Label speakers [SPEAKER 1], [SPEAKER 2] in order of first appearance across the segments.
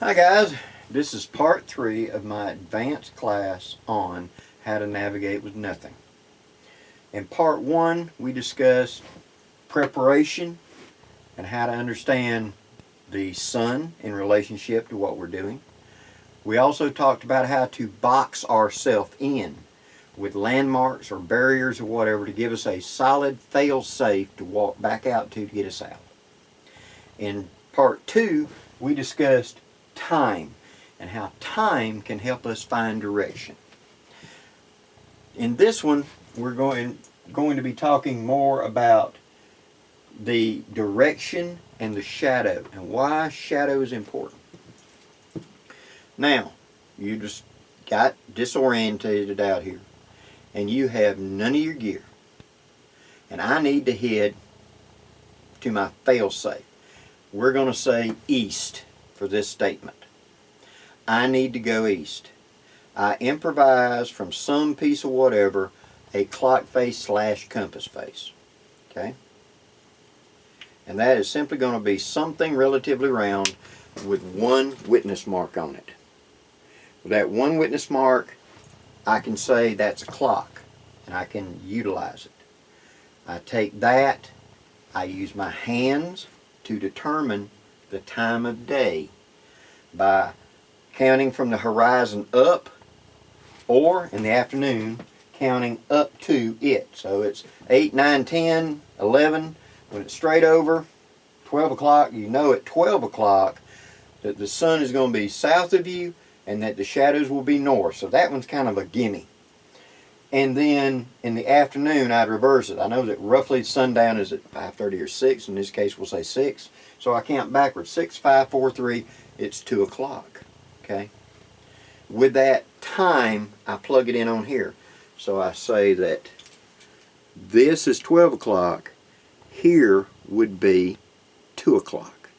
[SPEAKER 1] Hi guys, this is part 3 of my advanced class on how to navigate with nothing. In part 1 we discussed preparation and how to understand the sun in relationship to what we're doing. We also talked about how to box ourselves in with landmarks or barriers or whatever to give us a solid fail-safe to walk back out to get us out. In part 2 we discussed time and how time can help us find direction. In this one we're going to be talking more about the direction and the shadow and why shadow is important. Now, you just got disorientated out here and you have none of your gear, and I need to head to my fail-safe. We're going to say east for this statement. I need to go east. I improvise from some piece of whatever a clock face / compass face. Okay? And that is simply going to be something relatively round with one witness mark on it. With that one witness mark, I can say that's a clock and I can utilize it. I take that, I use my hands to determine the time of day by counting from the horizon up, or in the afternoon counting up to it. So it's 8, 9, 10, 11. When it's straight over 12 o'clock, you know at 12 o'clock that the sun is going to be south of you and that the shadows will be north. So that one's kind of a gimme. And then in the afternoon I'd reverse it. I know that roughly sundown is at 5:30 or 6. In this case we'll say 6. So I count backwards. 6, 5, 4, 3. It's 2 o'clock. Okay? With that time I plug it in on here. So I say that this is 12 o'clock. Here would be 2 o'clock.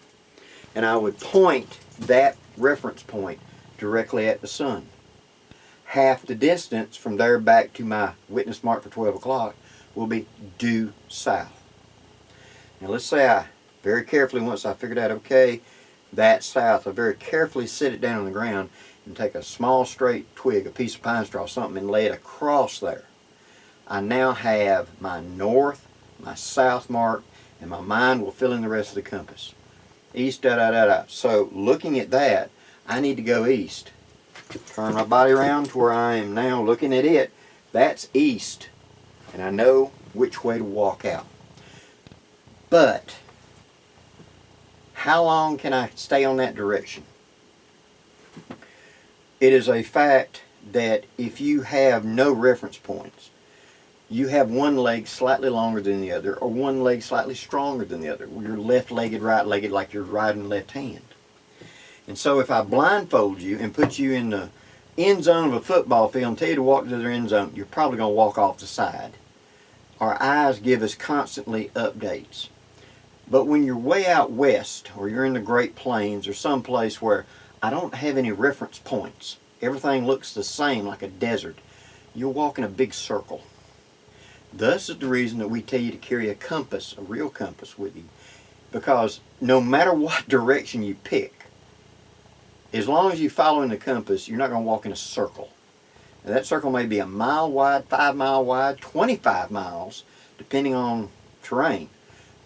[SPEAKER 1] And I would point that reference point directly at the sun. Half the distance from there back to my witness mark for 12 o'clock will be due south. Now let's say I very carefully, once I figured out, okay, that's south, I very carefully sit it down on the ground and take a small straight twig, a piece of pine straw, something, and lay it across there. I now have my north, my south mark, and my mind will fill in the rest of the compass. East, da da da da. So looking at that, I need to go east. Turn my body around to where I am now looking at it. That's east. And I know which way to walk out. But how long can I stay on that direction? It is a fact that if you have no reference points, you have one leg slightly longer than the other, or one leg slightly stronger than the other. You're left-legged, right-legged, like you're riding left hand. And so if I blindfold you and put you in the end zone of a football field and tell you to walk to the end zone, you're probably going to walk off the side. Our eyes give us constantly updates. But when you're way out west, or you're in the Great Plains, or someplace where I don't have any reference points, everything looks the same like a desert, you'll walk in a big circle. Thus is the reason that we tell you to carry a compass, a real compass with you. Because no matter what direction you pick, as long as you follow in the compass, you're not going to walk in a circle. Now, that circle may be a mile wide, 5 mile wide, 25 miles, depending on terrain.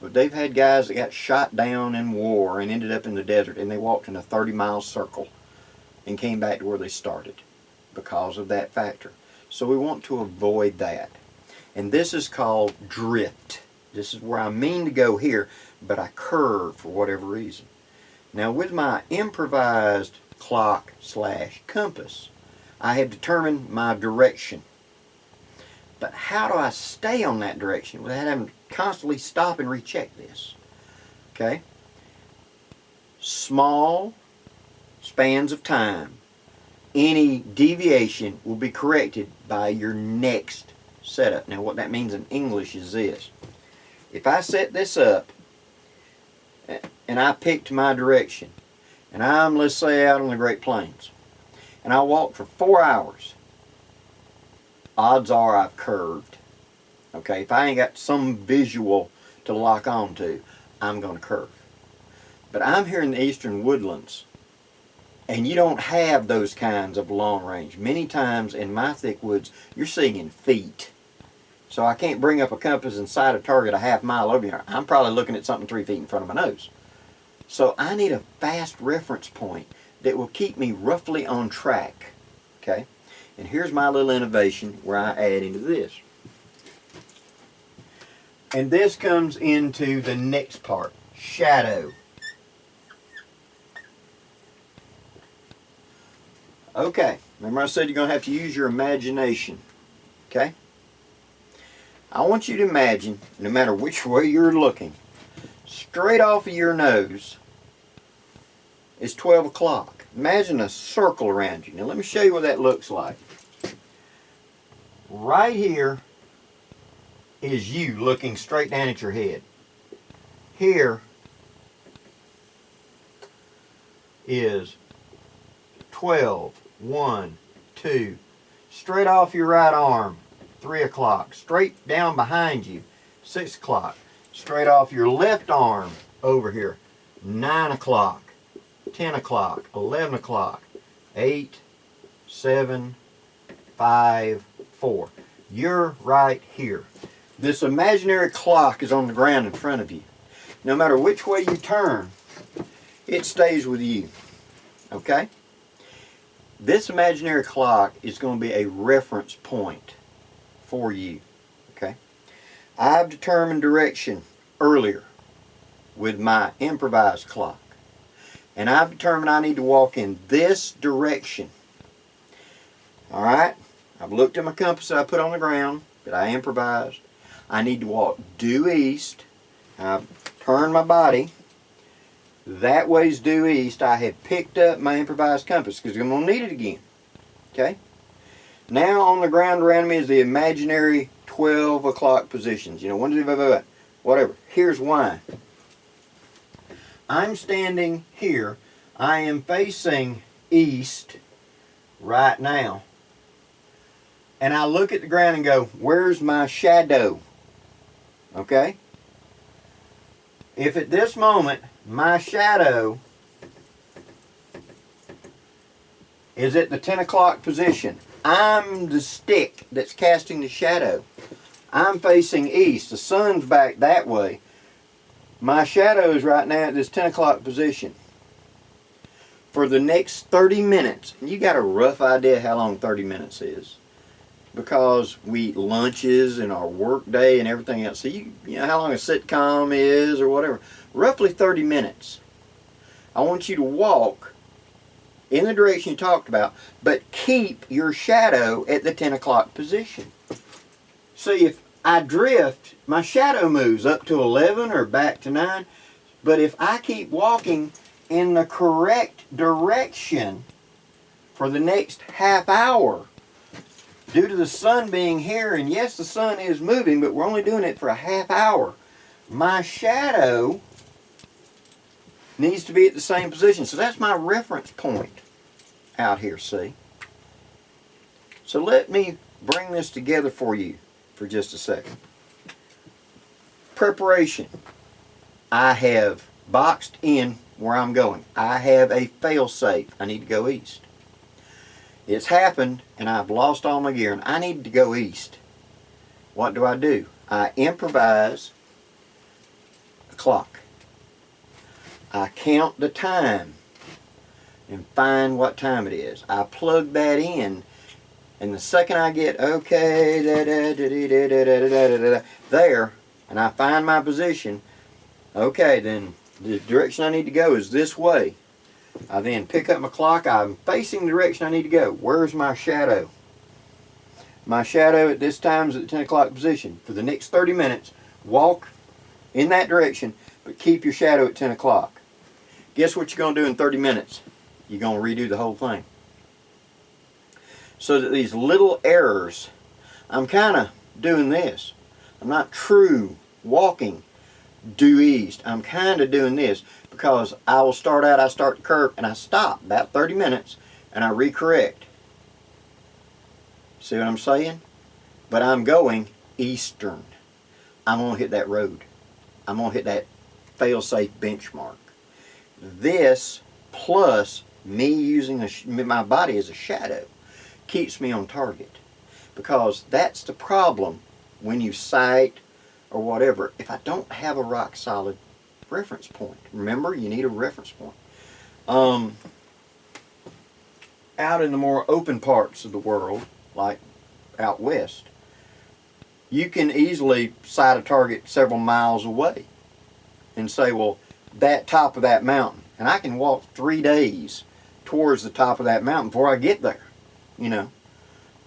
[SPEAKER 1] But they've had guys that got shot down in war and ended up in the desert, and they walked in a 30-mile circle and came back to where they started because of that factor. So we want to avoid that. And this is called drift. This is where I mean to go here, but I curve for whatever reason. Now with my improvised clock / compass, I have determined my direction. But how do I stay on that direction without having to constantly stop and recheck this? Okay? Small spans of time. Any deviation will be corrected by your next setup. Now what that means in English is this. If I set this up and I picked my direction, and I'm, let's say, out on the Great Plains, and I walk for 4 hours, odds are I've curved. Okay, if I ain't got some visual to lock on to, I'm going to curve. But I'm here in the eastern woodlands, And you don't have those kinds of long range. Many times in my thick woods, you're seeing in feet. So I can't bring up a compass and sight a target a half mile over here. I'm probably looking at something 3 feet in front of my nose. So I need a fast reference point that will keep me roughly on track. Okay? And here's my little innovation where I add into this. And this comes into the next part, shadow. Okay, remember I said you're going to have to use your imagination. Okay? I want you to imagine, no matter which way you're looking, straight off of your nose is 12 o'clock. Imagine a circle around you. Now let me show you what that looks like. Right here is you looking straight down at your head. Here is 12, 1, 2. Straight off your right arm, 3 o'clock. Straight down behind you, 6 o'clock. Straight off your left arm over here, 9 o'clock, 10 o'clock, 11 o'clock, 8, 7, 5, 4. You're right here. This imaginary clock is on the ground in front of you. No matter which way you turn, it stays with you. Okay? This imaginary clock is going to be a reference point for you. Okay? I've determined direction earlier with my improvised clock. And I've determined I need to walk in this direction. Alright? I've looked at my compass that I put on the ground that I improvised. I need to walk due east. I've turned my body. That way's due east. I have picked up my improvised compass because I'm going to need it again. Okay? Now on the ground around me is the imaginary 12 o'clock positions. You know, 1, 2, 3, whatever. Here's why. I'm standing here. I am facing east right now. And I look at the ground and go, where's my shadow? Okay? If at this moment my shadow is at the 10 o'clock position, I'm the stick that's casting the shadow. I'm facing east. The sun's back that way. My shadow is right now at this 10 o'clock position. For the next 30 minutes, and you got a rough idea how long 30 minutes is, because we eat lunches and our work day and everything else. So you know how long a sitcom is or whatever. Roughly 30 minutes. I want you to walk in the direction you talked about, but keep your shadow at the 10 o'clock position. See, if I drift, my shadow moves up to 11 or back to 9. But if I keep walking in the correct direction for the next half hour, due to the sun being here, and yes, the sun is moving, but we're only doing it for a half hour, my shadow needs to be at the same position. So that's my reference point out here, see? So let me bring this together for you for just a second. Preparation. I have boxed in where I'm going. I have a fail-safe. I need to go east. It's happened and I've lost all my gear and I need to go east. What do? I improvise a clock. I count the time and find what time it is. I plug that in, and the second I get okay there, and I find my position, okay, then the direction I need to go is this way. I then pick up my clock. I'm facing the direction I need to go. Where's my shadow? My shadow at this time is at the 10 o'clock position. For the next 30 minutes, walk in that direction, but keep your shadow at 10 o'clock. Guess what you're going to do in 30 minutes? You're going to redo the whole thing. So that these little errors, I'm kind of doing this. I'm not true walking due east. I'm kind of doing this because I will start out, I start the curve, and I stop about 30 minutes, and I recorrect. See what I'm saying? But I'm going eastern. I'm going to hit that road. I'm going to hit that fail-safe benchmark. This plus me using my body as a shadow keeps me on target. Because that's the problem when you sight or whatever. If I don't have a rock solid reference point, remember, you need a reference point. Out in the more open parts of the world, like out west, you can easily sight a target several miles away and say, well, that top of that mountain, and I can walk 3 days towards the top of that mountain before I get there, you know.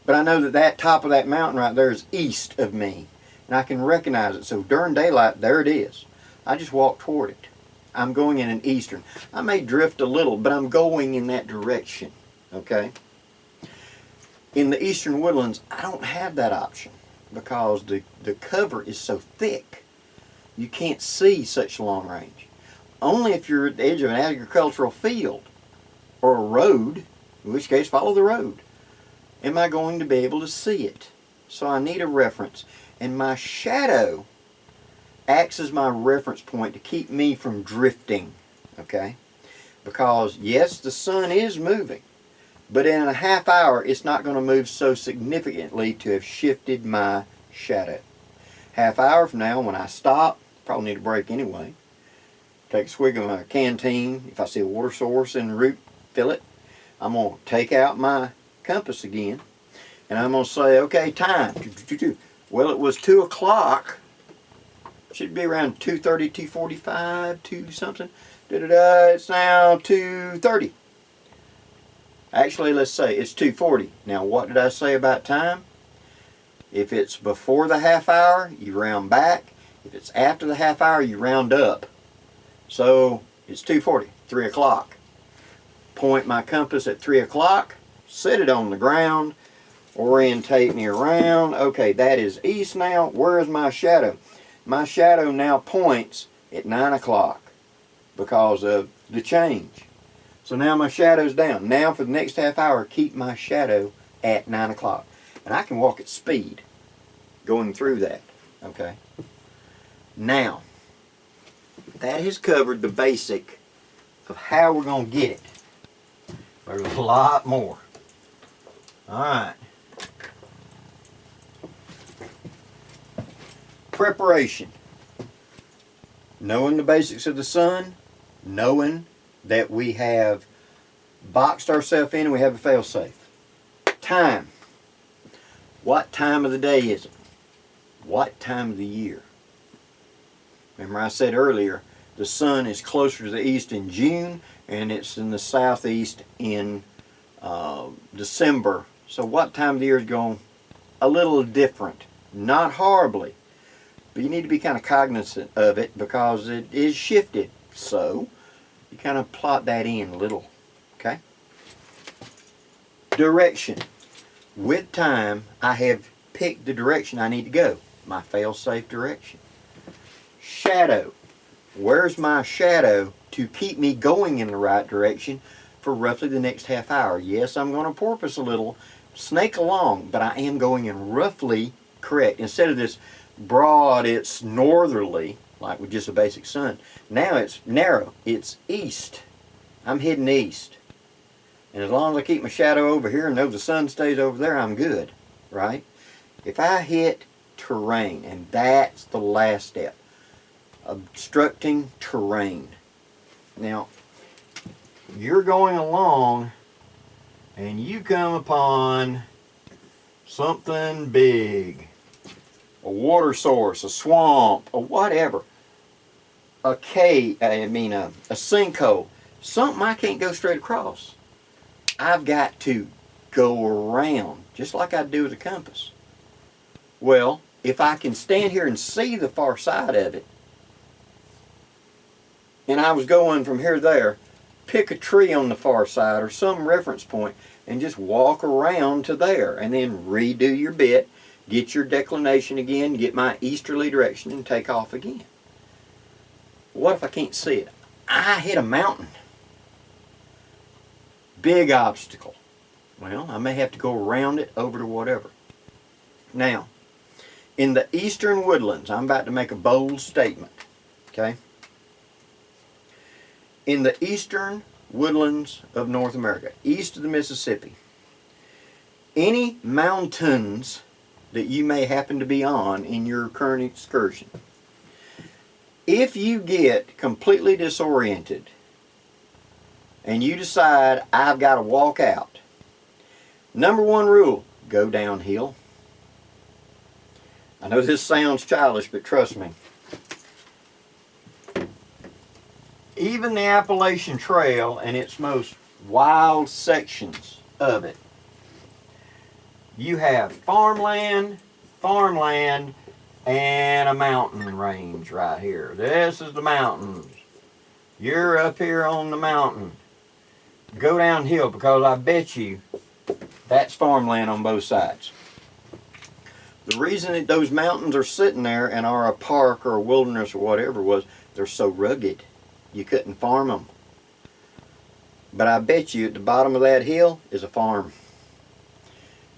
[SPEAKER 1] But I know that that top of that mountain right there is east of me, and I can recognize it. So during daylight, there it is. I just walk toward it. I'm going in an eastern. I may drift a little, but I'm going in that direction, okay? In the eastern woodlands, I don't have that option because the cover is so thick. You can't see such long range. Only if you're at the edge of an agricultural field or a road, in which case follow the road, am I going to be able to see it. So I need a reference. And my shadow acts as my reference point to keep me from drifting, okay? Because yes, the sun is moving, but in a half hour it's not going to move so significantly to have shifted my shadow. Half hour from now, when I stop, probably need a break anyway, take a swig of my canteen. If I see a water source in the root, fill it. I'm going to take out my compass again, and I'm going to say, okay, time. Well, it was 2 o'clock. Should be around 2:30, 2:45, 2 something. It's now 2:30. Actually, let's say it's 2:40. Now, what did I say about time? If it's before the half hour, you round back. If it's after the half hour, you round up. So it's 2:40, 3 o'clock. Point my compass at 3 o'clock, set it on the ground, orientate me around. Okay, that is east now. Where is my shadow? My shadow now points at 9 o'clock because of the change. So now my shadow's down. Now for the next half hour, keep my shadow at 9 o'clock. And I can walk at speed going through that, okay? Now, that has covered the basic of how we're going to get it. There's a lot more. All right. Preparation. Knowing the basics of the sun, knowing that we have boxed ourselves in and we have a fail-safe. Time. What time of the day is it? What time of the year? Remember I said earlier, the sun is closer to the east in June and it's in the southeast in December. So what time of the year is going a little different? Not horribly, but you need to be kind of cognizant of it because it is shifted. So you kind of plot that in a little, okay? Direction. With time, I have picked the direction I need to go. My fail-safe direction. Shadow. Where's my shadow to keep me going in the right direction for roughly the next half hour? Yes, I'm going to porpoise a little, snake along, but I am going in roughly correct. Instead of this broad, it's northerly, like with just a basic sun. Now it's narrow. It's east. I'm heading east. And as long as I keep my shadow over here and know the sun stays over there, I'm good, right? If I hit terrain, and that's the last step, obstructing terrain. Now, you're going along and you come upon something big, a water source, a swamp, or whatever, a cave, a sinkhole, something I can't go straight across. I've got to go around, just like I do with a compass. Well, if I can stand here and see the far side of it, and I was going from here to there, pick a tree on the far side or some reference point and just walk around to there and then redo your bit, get your declination again, get my easterly direction and take off again. What if I can't see it? I hit a mountain. Big obstacle. Well, I may have to go around it over to whatever. Now, in the eastern woodlands, I'm about to make a bold statement, okay? In the eastern woodlands of North America, east of the Mississippi. Any mountains that you may happen to be on in your current excursion. If you get completely disoriented and you decide, I've got to walk out, number one rule, go downhill. I know this sounds childish, but trust me. Even the Appalachian Trail and its most wild sections of it, you have farmland, and a mountain range right here. This is the mountains. You're up here on the mountain. Go downhill, because I bet you that's farmland on both sides. The reason that those mountains are sitting there and are a park or a wilderness or whatever was they're so rugged. You couldn't farm them. But I bet you at the bottom of that hill is a farm.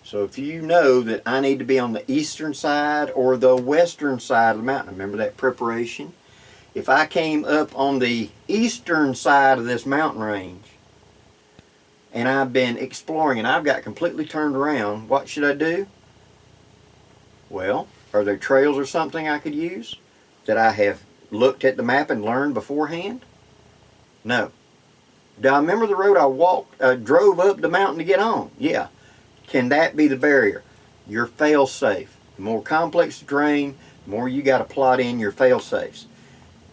[SPEAKER 1] So if you know that I need to be on the eastern side or the western side of the mountain, remember that preparation? If I came up on the eastern side of this mountain range and I've been exploring and I've got completely turned around, what should I do? Well, are there trails or something I could use that I have looked at the map and learned beforehand? No. Do I remember the road I drove up the mountain to get on? Yeah. Can that be the barrier? Your fail-safe. The more complex the terrain, the more you got to plot in your fail-safes.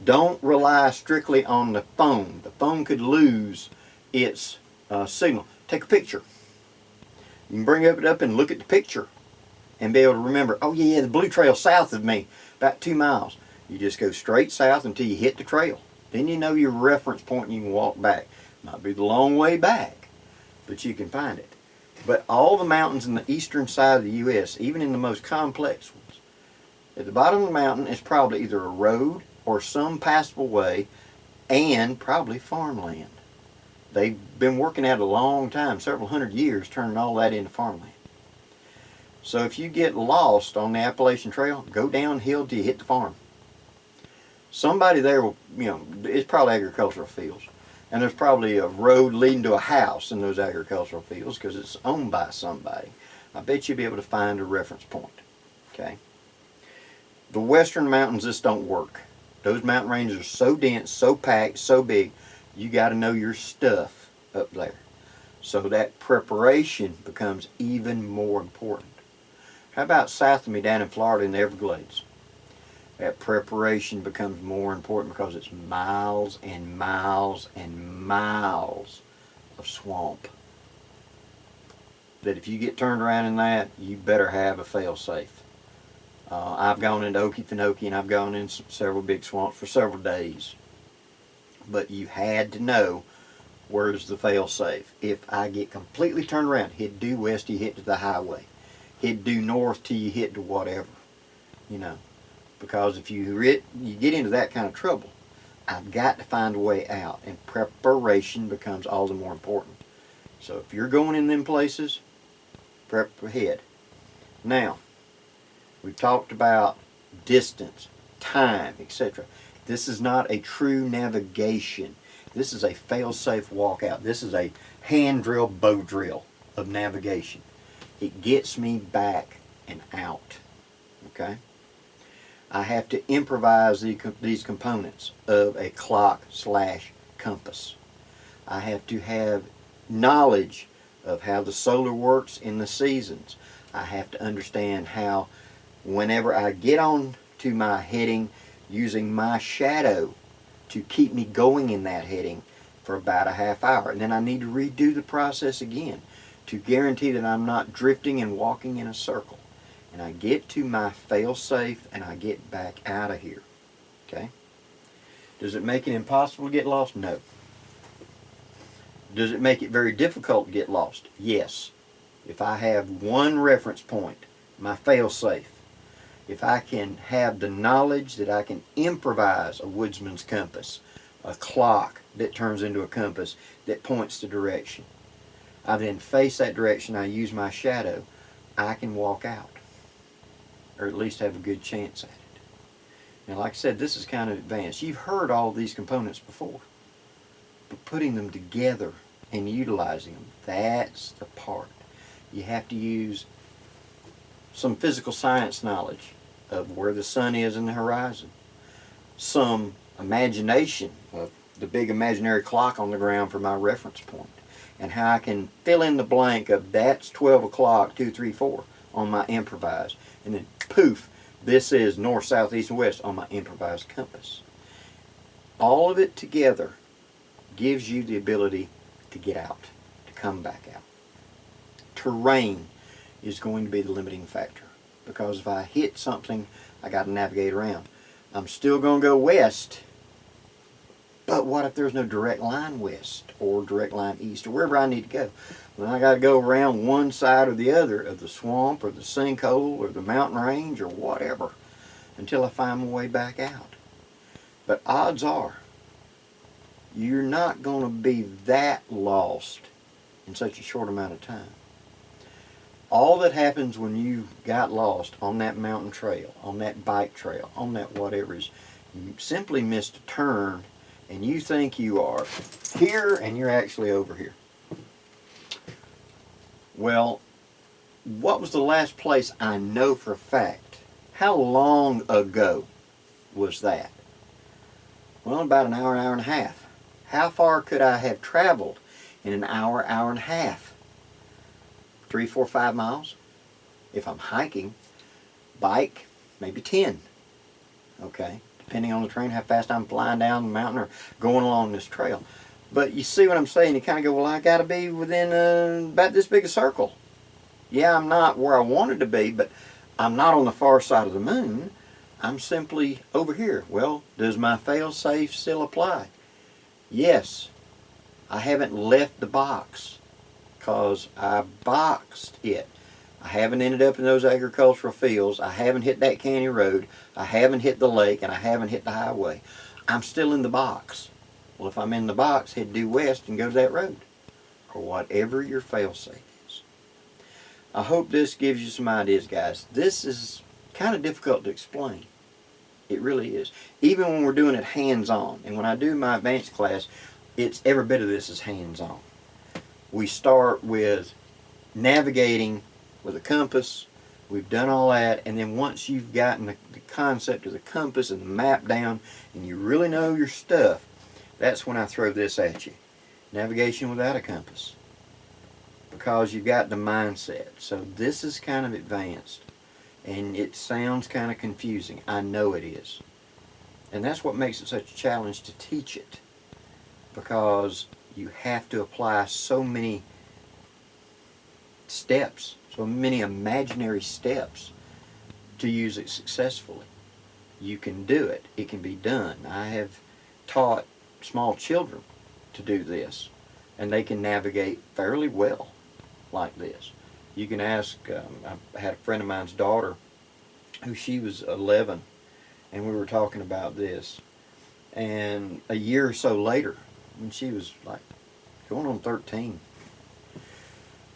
[SPEAKER 1] Don't rely strictly on the phone. The phone could lose its signal. Take a picture. You can bring it up and look at the picture and be able to remember, oh yeah, the blue trail south of me, about 2 miles. You just go straight south until you hit the trail. Then you know your reference point and you can walk back. Might be the long way back, but you can find it. But all the mountains in the eastern side of the U.S., even in the most complex ones, at the bottom of the mountain is probably either a road or some passable way and probably farmland. They've been working at it a long time, several hundred years, turning all that into farmland. So if you get lost on the Appalachian Trail, go downhill till you hit the farm. Somebody there will, it's probably agricultural fields. And there's probably a road leading to a house in those agricultural fields because it's owned by somebody. I bet you'll be able to find a reference point. Okay. The western mountains just don't work. Those mountain ranges are so dense, so packed, so big, you got to know your stuff up there. So that preparation becomes even more important. How about south of me down in Florida in the Everglades? That preparation becomes more important because it's miles and miles and miles of swamp. That if you get turned around in that, you better have a fail-safe. I've gone into Okefenokee and I've gone in several big swamps for several days. But you had to know where's the fail-safe. If I get completely turned around, hit due west till you hit to the highway. Hit due north till you hit to whatever, Because if you get into that kind of trouble, I've got to find a way out, and preparation becomes all the more important. So if you're going in them places, prep ahead. Now, we've talked about distance, time, etc. This is not a true navigation. This is a fail-safe walkout. This is a hand drill, bow drill of navigation. It gets me back and out. Okay? I have to improvise these components of a clock/compass. I have to have knowledge of how the solar works in the seasons. I have to understand how whenever I get on to my heading, using my shadow to keep me going in that heading for about a half hour. And then I need to redo the process again to guarantee that I'm not drifting and walking in a circle. And I get to my fail-safe and I get back out of here. Okay? Does it make it impossible to get lost? No. Does it make it very difficult to get lost? Yes. If I have one reference point, my fail-safe, if I can have the knowledge that I can improvise a Woodsman's compass, a clock that turns into a compass that points the direction, I then face that direction, I use my shadow, I can walk out. Or at least have a good chance at it. Now, like I said, this is kind of advanced. You've heard all these components before. But putting them together and utilizing them, that's the part. You have to use some physical science knowledge of where the sun is in the horizon, some imagination of the big imaginary clock on the ground for my reference point, and how I can fill in the blank of that's 12 o'clock, 2, 3, 4 on my improvised, and then poof, this is north, south, east, and west on my improvised compass. All of it together gives you the ability to get out, to come back out. Terrain is going to be the limiting factor, because if I hit something, I got to navigate around. I'm still going to go west, but what if there's no direct line west or direct line east or wherever I need to go? Well, I got to go around one side or the other of the swamp or the sinkhole or the mountain range or whatever until I find my way back out. But odds are you're not going to be that lost in such a short amount of time. All that happens when you got lost on that mountain trail, on that bike trail, on that whatever is, you simply missed a turn and you think you are here and you're actually over here. Well, what was the last place I know for a fact? How long ago was that? Well, about an hour and a half. How far could I have traveled in an hour, hour and a half? 3, 4, 5 miles. If I'm hiking, bike, maybe 10. Okay, depending on the terrain, how fast I'm flying down the mountain or going along this trail. But you see what I'm saying? You kind of go, well, I got to be within about this big a circle. Yeah, I'm not where I wanted to be, but I'm not on the far side of the moon. I'm simply over here. Well, does my fail-safe still apply? Yes. I haven't left the box because I boxed it. I haven't ended up in those agricultural fields. I haven't hit that county road. I haven't hit the lake, and I haven't hit the highway. I'm still in the box. Well, if I'm in the box, head due west and go to that road, or whatever your fail-safe is. I hope this gives you some ideas, guys. This is kind of difficult to explain. It really is. Even when we're doing it hands-on, and when I do my advanced class, it's every bit of this is hands-on. We start with navigating with a compass. We've done all that, and then once you've gotten the concept of the compass and the map down, and you really know your stuff, that's when I throw this at you. Navigation without a compass. Because you've got the mindset. So this is kind of advanced. And it sounds kind of confusing. I know it is. And that's what makes it such a challenge to teach it. Because you have to apply so many steps, so many imaginary steps to use it successfully. You can do it. It can be done. I have taught small children to do this, and they can navigate fairly well like this. You can ask, I had a friend of mine's daughter who she was 11, and we were talking about this, and a year or so later, when she was like going on 13,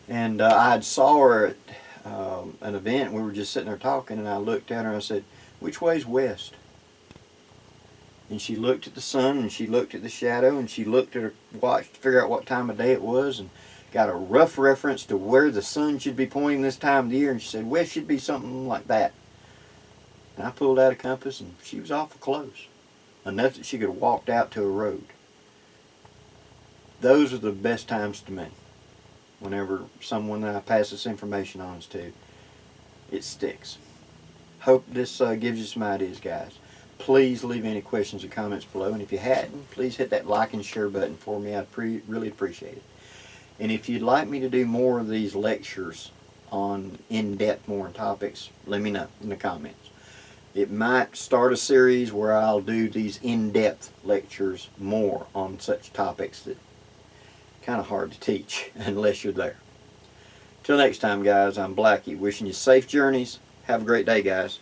[SPEAKER 1] and I saw her at an event, and we were just sitting there talking, and I looked at her and I said, which way's west? And she looked at the sun, and she looked at the shadow, and she looked at her watch to figure out what time of day it was, and got a rough reference to where the sun should be pointing this time of the year, and she said, west should be something like that. And I pulled out a compass, and she was awful close, enough that she could have walked out to a road. Those are the best times to me. Whenever someone that I pass this information on to, it sticks. Hope this gives you some ideas, guys. Please leave any questions or comments below, and if you hadn't, please hit that like and share button for me. I'd really appreciate it. And if you'd like me to do more of these lectures on in-depth more topics, let me know in the comments. It might start a series where I'll do these in-depth lectures more on such topics that kind of hard to teach unless you're there. Till next time, guys, I'm Blackie, wishing you safe journeys. Have a great day, guys.